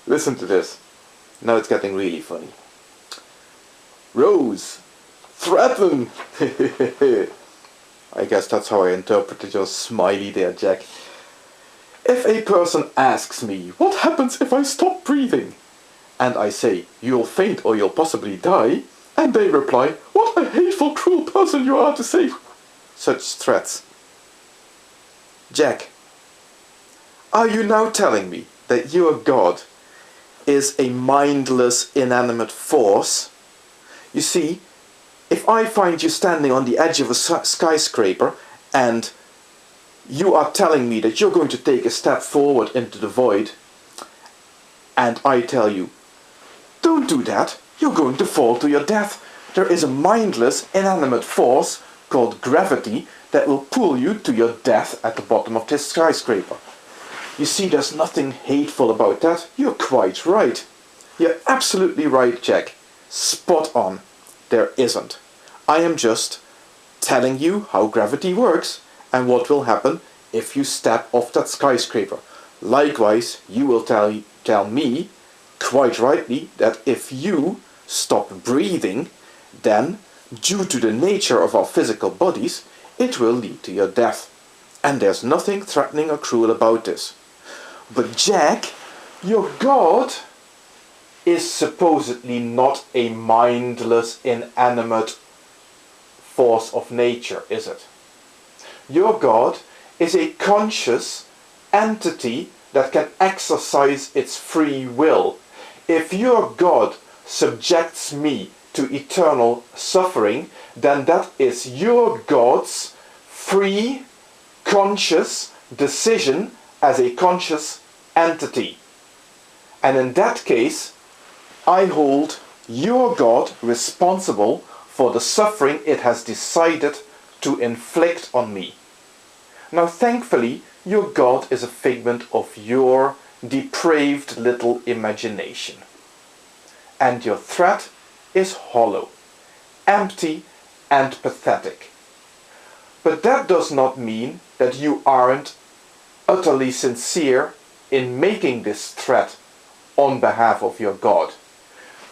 Listen to this. Now it's getting really funny. Roze, threaten! I guess that's how I interpreted your smiley there, Jack. If a person asks me, what happens if I stop breathing? And I say, you'll faint or you'll possibly die, and they reply, what a hateful, cruel person you are to say such threats. Jack, are you now telling me that your God is a mindless, inanimate force? You see, if I find you standing on the edge of a skyscraper and you are telling me that you're going to take a step forward into the void, and I tell you, don't do that, you're going to fall to your death. There is a mindless, inanimate force called gravity that will pull you to your death at the bottom of this skyscraper. You see, there's nothing hateful about that. You're quite right. You're absolutely right, Jack. Spot on. There isn't. I am just telling you how gravity works and what will happen if you step off that skyscraper. Likewise, you will tell me, quite rightly, that if you stop breathing, then, due to the nature of our physical bodies, it will lead to your death. And there's nothing threatening or cruel about this. But Jack, your God is supposedly not a mindless, inanimate force of nature, is it? Your God is a conscious entity that can exercise its free will. If your God subjects me to eternal suffering, then that is your God's free, conscious decision as a conscious entity. And in that case, I hold your God responsible for the suffering it has decided to inflict on me. Now, thankfully, your God is a figment of your depraved little imagination. And your threat is hollow, empty, and pathetic. But that does not mean that you aren't utterly sincere in making this threat on behalf of your God.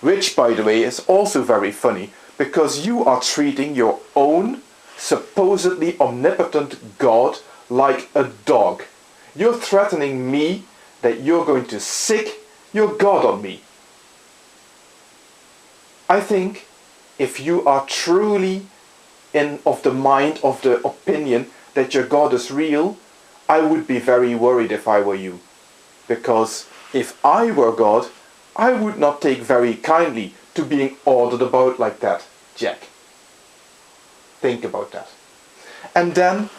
Which, by the way, is also very funny, because you are treating your own supposedly omnipotent God like a dog. You're threatening me that you're going to sick your God on me. I think if you are truly of the mind, of the opinion that your God is real, I would be very worried if I were you. Because if I were God, I would not take very kindly to being ordered about like that, Jack. Think about that. And then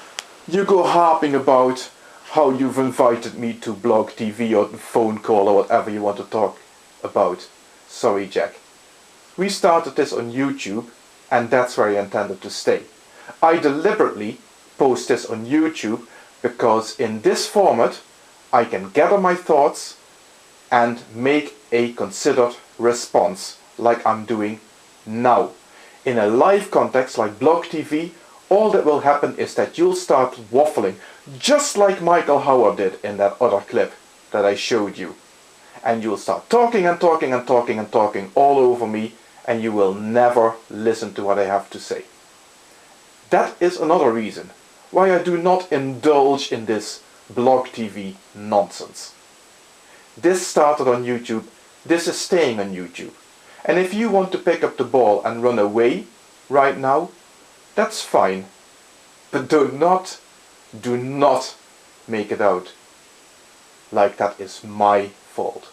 you go harping about how you've invited me to blog TV or phone call or whatever you want to talk about. Sorry, Jack. We started this on YouTube, and that's where I intended to stay. I deliberately post this on YouTube because in this format I can gather my thoughts and make a considered response like I'm doing now. In a live context like blog TV, all that will happen is that you'll start waffling, just like Michael Howard did in that other clip that I showed you. And you'll start talking and talking and talking and talking all over me, and you will never listen to what I have to say. That is another reason why I do not indulge in this blog TV nonsense. This started on YouTube, this is staying on YouTube. And if you want to pick up the ball and run away right now, that's fine. But do not make it out like that is my fault.